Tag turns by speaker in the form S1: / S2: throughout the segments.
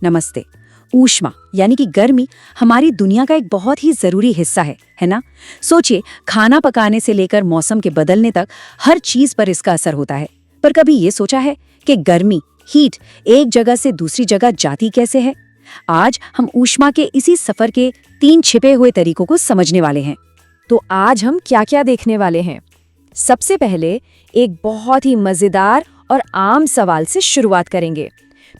S1: नमस्ते। ऊष्मा यानी कि गर्मी हमारी दुनिया का एक बहुत ही जरूरी हिस्सा है ना? सोचिए, खाना पकाने से लेकर मौसम के बदलने तक हर चीज पर इसका असर होता है। पर कभी ये सोचा है कि गर्मी, हीट, एक जगह से दूसरी जगह जाती कैसे है? आज हम ऊष्मा के इसी सफर के 3 छिपे हुए तरीकों को समझने वाले हैं।
S2: तो आज हम क्या क्या देखने वाले हैं? सबसे पहले एक बहुत ही मजेदार और आम सवाल से शुरुआत करेंगे।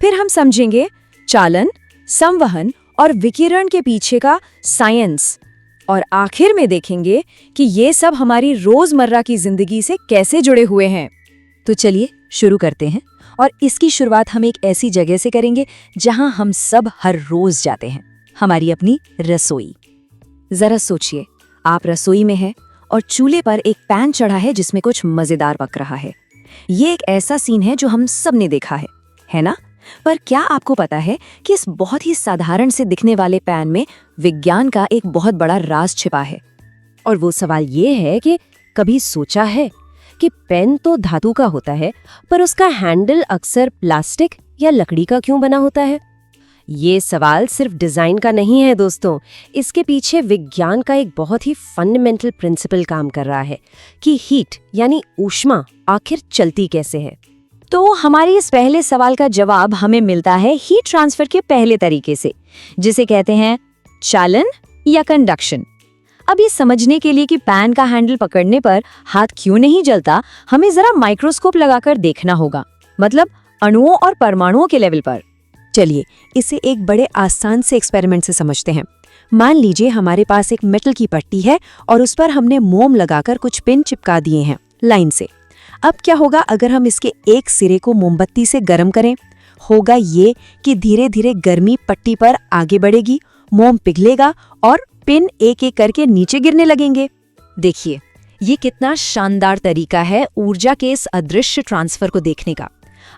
S2: फिर हम समझेंगे चालन, संवहन और विकिरण के पीछे का साइंस। और आखिर में देखेंगे कि ये सब हमारी रोजमर्रा की जिंदगी से कैसे जुड़े हुए हैं।
S1: तो चलिए शुरू करते हैं। और इसकी शुरुआत हम एक ऐसी जगह से करेंगे जहां हम सब हर रोज जाते हैं, हमारी अपनी रसोई। जरा सोचिए, आप रसोई में हैं और चूल्हे पर एक पैन चढ़ा है जिसमें कुछ मजेदार पक रहा है। ये एक ऐसा सीन है जो हम सब ने देखा है ना? पर क्या आपको पता है कि इस बहुत ही साधारण से दिखने वाले पैन में विज्ञान का एक बहुत बड़ा राज छिपा है? और वो सवाल ये है कि कभी सोचा है कि पेन तो धातु का होता है, पर उसका हैंडल अक्सर प्लास्टिक या लकड़ी का क्यों बना होता है? ये सवाल सिर्फ डिजाइन का नहीं है दोस्तों, इसके पीछे विज्ञान का एक बहुत ही फंडामेंटल प्रिंसिपल काम कर रहा है कि हीट यानी ऊष्मा आखिर चलती कैसे है। तो हमारी इस पहले सवाल का जवाब हमें मिलता है हीट ट्रांसफर के पहले तरीके से, जिसे कहते हैं चालन या कंडक्शन। अब ये समझने के लिए कि पैन का हैंडल पकड़ने पर हाथ क्यों नहीं जलता, हमें जरा माइक्रोस्कोप लगाकर देखना होगा, मतलब अणुओं और परमाणुओं के लेवल पर। चलिए इसे एक बड़े आसान से एक्सपेरिमेंट से समझते हैं। मान लीजिए हमारे पास एक मेटल की पट्टी है और उस पर हमने मोम लगाकर कुछ पिन चिपका दिए हैं लाइन से। अब क्या होगा अगर हम इसके एक सिरे को मोमबत्ती से गर्म करें? होगा ये कि धीरे धीरे गर्मी पट्टी पर आगे बढ़ेगी, मोम पिघलेगा और पिन एक एक करके नीचे गिरने लगेंगे। देखिए, ये कितना शानदार तरीका है ऊर्जा के इस अदृश्य ट्रांसफर को देखने का।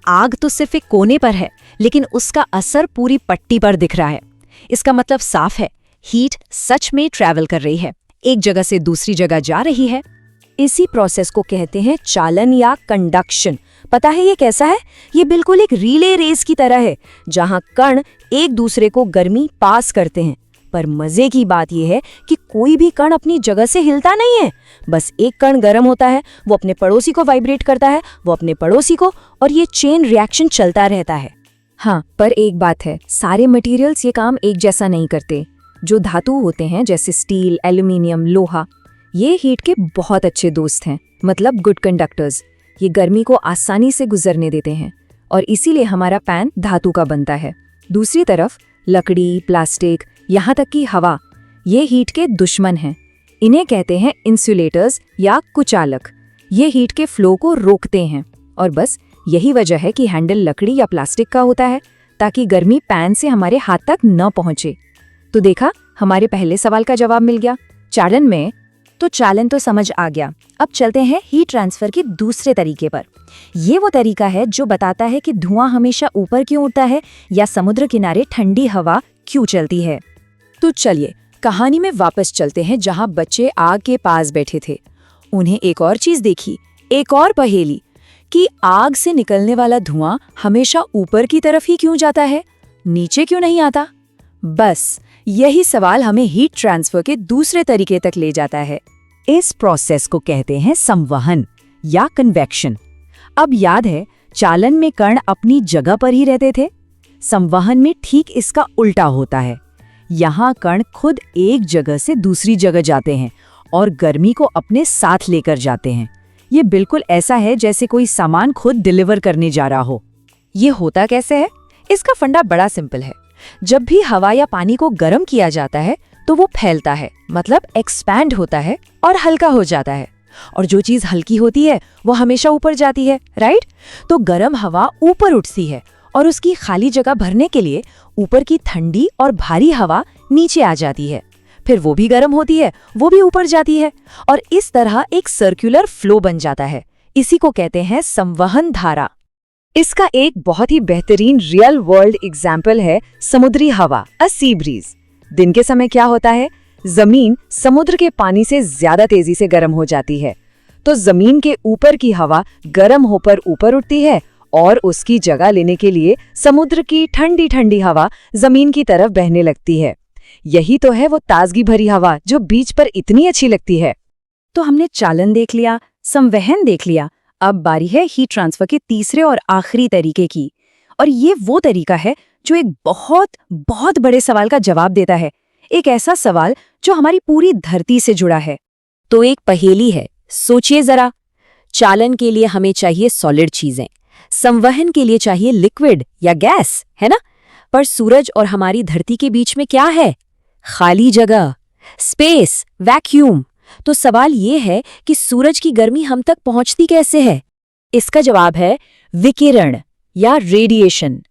S1: आग तो सिर्फ एक कोने पर है, लेकिन उसका असर पूरी पट्टी पर दिख रहा है। इसका मतलब साफ है, हीट सच में ट्रैवल कर रही है, एक जगह से दूसरी जगह जा रही है। इसी प्रोसेस को कहते हैं चालन या कंडक्शन। पता है ये कैसा है? ये बिल्कुल एक रिले रेस की तरह है, जहां कण एक दूसरे को गर्मी पास करते हैं। पर मजे की बात यह है कि कोई भी कण अपनी जगह से हिलता नहीं है। बस एक कण गर्म होता है, वो अपने पड़ोसी को वाइब्रेट करता है, वो अपने पड़ोसी को, और ये चेन रिएक्शन चलता रहता है।
S2: हाँ, पर एक बात है, सारे मटेरियल्स ये काम एक जैसा नहीं करते। जो धातु होते हैं जैसे स्टील, एल्यूमिनियम, लोहा, ये हीट के बहुत अच्छे दोस्त हैं, मतलब गुड कंडक्टर्स। ये गर्मी को आसानी से गुजरने देते हैं और इसीलिए हमारा पैन धातु का बनता है। दूसरी तरफ लकड़ी, प्लास्टिक, यहाँ तक कि हवा, ये हीट के दुश्मन हैं। इन्हें कहते हैं इंसुलेटर्स या कुचालक। ये हीट के फ्लो को रोकते हैं और बस यही वजह है कि हैंडल लकड़ी या प्लास्टिक का होता है, ताकि गर्मी पैन से हमारे हाथ तक न पहुंचे। तो देखा, हमारे पहले सवाल का जवाब मिल गया चालन में। तो चालन तो समझ आ गया। अब चलते हैं हीट ट्रांसफर के दूसरे तरीके पर। ये वो तरीका है जो बताता है कि धुआं हमेशा ऊपर क्यों उड़ता है या समुद्र किनारे ठंडी हवा क्यों चलती है। तो चलिए कहानी में वापस चलते हैं, जहां बच्चे आग के पास बैठे थे। उन्हें एक और चीज देखी, एक और पहेली, कि आग से निकलने वाला धुआं हमेशा ऊपर की तरफ ही क्यों जाता है, नीचे क्यों नहीं आता। बस यही सवाल हमें हीट ट्रांसफर के दूसरे तरीके तक ले जाता है। इस प्रोसेस को कहते हैं संवहन या कन्वेक्शन। अब याद है, चालन में कण अपनी जगह पर ही रहते थे। संवहन में ठीक इसका उल्टा होता है। यहाँ कण खुद एक जगह से दूसरी जगह जाते हैं और गर्मी को अपने साथ लेकर जाते हैं। ये बिल्कुल ऐसा है जैसे कोई सामान खुद डिलीवर करने जा रहा हो। ये होता कैसे है? इसका फंडा बड़ा सिंपल है। जब भी हवा या पानी को गर्म किया जाता है तो वो फैलता है, मतलब एक्सपैंड होता है और हल्का हो जाता है। और जो चीज हल्की होती है वो हमेशा ऊपर जाती है, राइट? तो गर्म हवा ऊपर उठती है और उसकी खाली जगह भरने के लिए ऊपर की ठंडी और भारी हवा नीचे आ जाती है। फिर वो भी गर्म होती है, वो भी ऊपर जाती है, और इस तरह एक सर्कुलर फ्लो बन जाता है। इसी को कहते हैं संवहन धारा। इसका एक बहुत ही बेहतरीन रियल वर्ल्ड एग्जाम्पल है समुद्री हवा, अ सी ब्रीज। दिन के समय क्या होता है, जमीन समुद्र के पानी से ज्यादा तेजी से गर्म हो जाती है, तो जमीन के ऊपर की हवा गर्म होकर ऊपर उठती है और उसकी जगह लेने के लिए समुद्र की ठंडी ठंडी हवा जमीन की तरफ बहने लगती है। यही तो है वो ताजगी भरी हवा जो बीच पर इतनी अच्छी लगती है।
S1: तो हमने चालन देख लिया, संवहन देख लिया, अब बारी है हीट ट्रांसफर के तीसरे और आखिरी तरीके की। और ये वो तरीका है जो एक बहुत बहुत बड़े सवाल का जवाब देता है, एक ऐसा सवाल जो हमारी पूरी धरती से जुड़ा है। तो एक पहेली है, सोचिए जरा। चालन के लिए हमें चाहिए सॉलिड चीजें, संवहन के लिए चाहिए लिक्विड या गैस, है ना? पर सूरज और हमारी धरती के बीच में क्या है? खाली जगह, स्पेस, वैक्यूम। तो सवाल ये है कि सूरज की गर्मी हम तक पहुंचती कैसे है? इसका जवाब है विकिरण या रेडिएशन।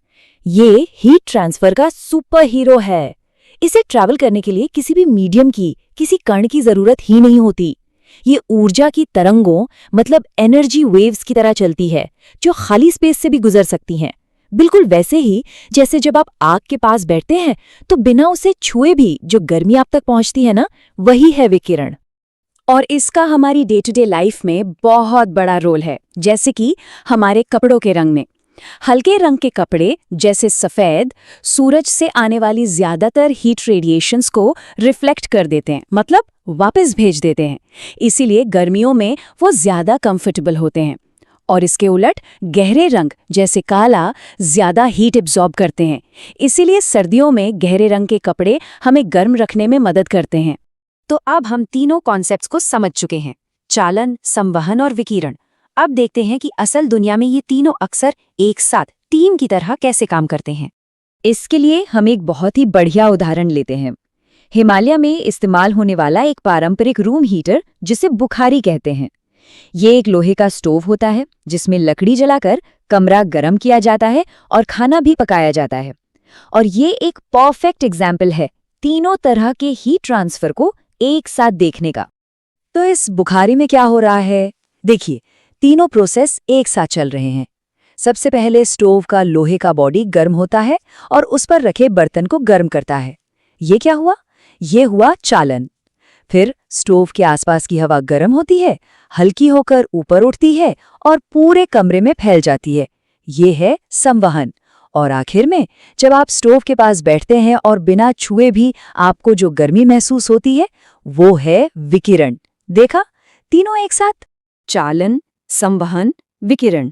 S1: ये हीट ट्रांसफर का सुपर हीरो है। इसे ट्रैवल करने के लिए किसी भी मीडियम की, किसी कण की जरूरत ही नहीं होती। ये ऊर्जा की तरंगों मतलब एनर्जी वेव्स की तरह चलती है, जो खाली स्पेस से भी गुजर सकती हैं। बिल्कुल वैसे ही जैसे जब आप आग के पास बैठते हैं तो बिना उसे छुए भी जो गर्मी आप तक पहुंचती है ना, वही है विकिरण। और इसका हमारी डे टू डे लाइफ में बहुत बड़ा रोल है, जैसे कि हमारे कपड़ों के रंग में। हल्के रंग के कपड़े जैसे सफेद सूरज से आने वाली ज्यादातर हीट रेडिएशंस को रिफ्लेक्ट कर देते हैं, मतलब वापस भेज देते हैं। इसीलिए गर्मियों में वो ज्यादा कंफर्टेबल होते हैं। और इसके उलट गहरे रंग जैसे काला ज्यादा हीट एब्जॉर्ब करते हैं। इसीलिए सर्दियों में गहरे रंग के कपड़े हमें गर्म रखने में मदद करते हैं। तो अब हम तीनों कॉन्सेप्ट्स को समझ चुके हैं, चालन, संवहन और विकिरण। अब देखते हैं कि असल दुनिया में ये तीनों अक्सर एक साथ टीम की तरह कैसे काम करते हैं।
S2: इसके लिए हम एक बहुत ही बढ़िया उदाहरण लेते हैं। हिमालय में इस्तेमाल होने वाला एक पारंपरिक रूम हीटर जिसे बुखारी कहते हैं। ये एक लोहे का स्टोव होता है जिसमें लकड़ी जलाकर कमरा गर्म किया जाता है और खाना भी पकाया जाता है। और ये एक परफेक्ट एग्जाम्पल है तीनों तरह के हीट ट्रांसफर को एक साथ देखने का।
S1: तो इस बुखारी में क्या हो रहा है? देखिए, तीनों प्रोसेस एक साथ चल रहे हैं। सबसे पहले स्टोव का लोहे का बॉडी गर्म होता है और उस पर रखे बर्तन को गर्म करता है। ये क्या हुआ? ये हुआ चालन। फिर स्टोव के आसपास की हवा गर्म होती है, हल्की होकर ऊपर उठती है और पूरे कमरे में फैल जाती है। ये है संवहन। और आखिर में जब आप स्टोव के पास बैठते हैं और बिना छुए भी आपको जो गर्मी महसूस होती है, वो है विकिरण। देखा, तीनों एक साथ, चालन, संवहन, विकिरण।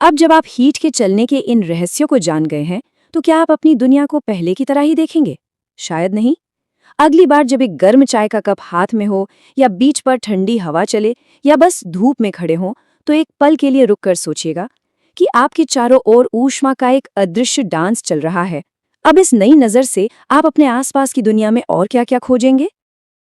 S1: अब जब आप हीट के चलने के इन रहस्यों को जान गए हैं, तो क्या आप अपनी दुनिया को पहले की तरह ही देखेंगे? शायद नहीं। अगली बार जब एक गर्म चाय का कप हाथ में हो, या बीच पर ठंडी हवा चले, या बस धूप में खड़े हों, तो एक पल के लिए रुककर सोचिएगा कि आपके चारों ओर ऊष्मा का एक अदृश्य डांस चल रहा है। अब इस नई नजर से आप अपने आसपास की दुनिया में और क्या-क्या खोजेंगे?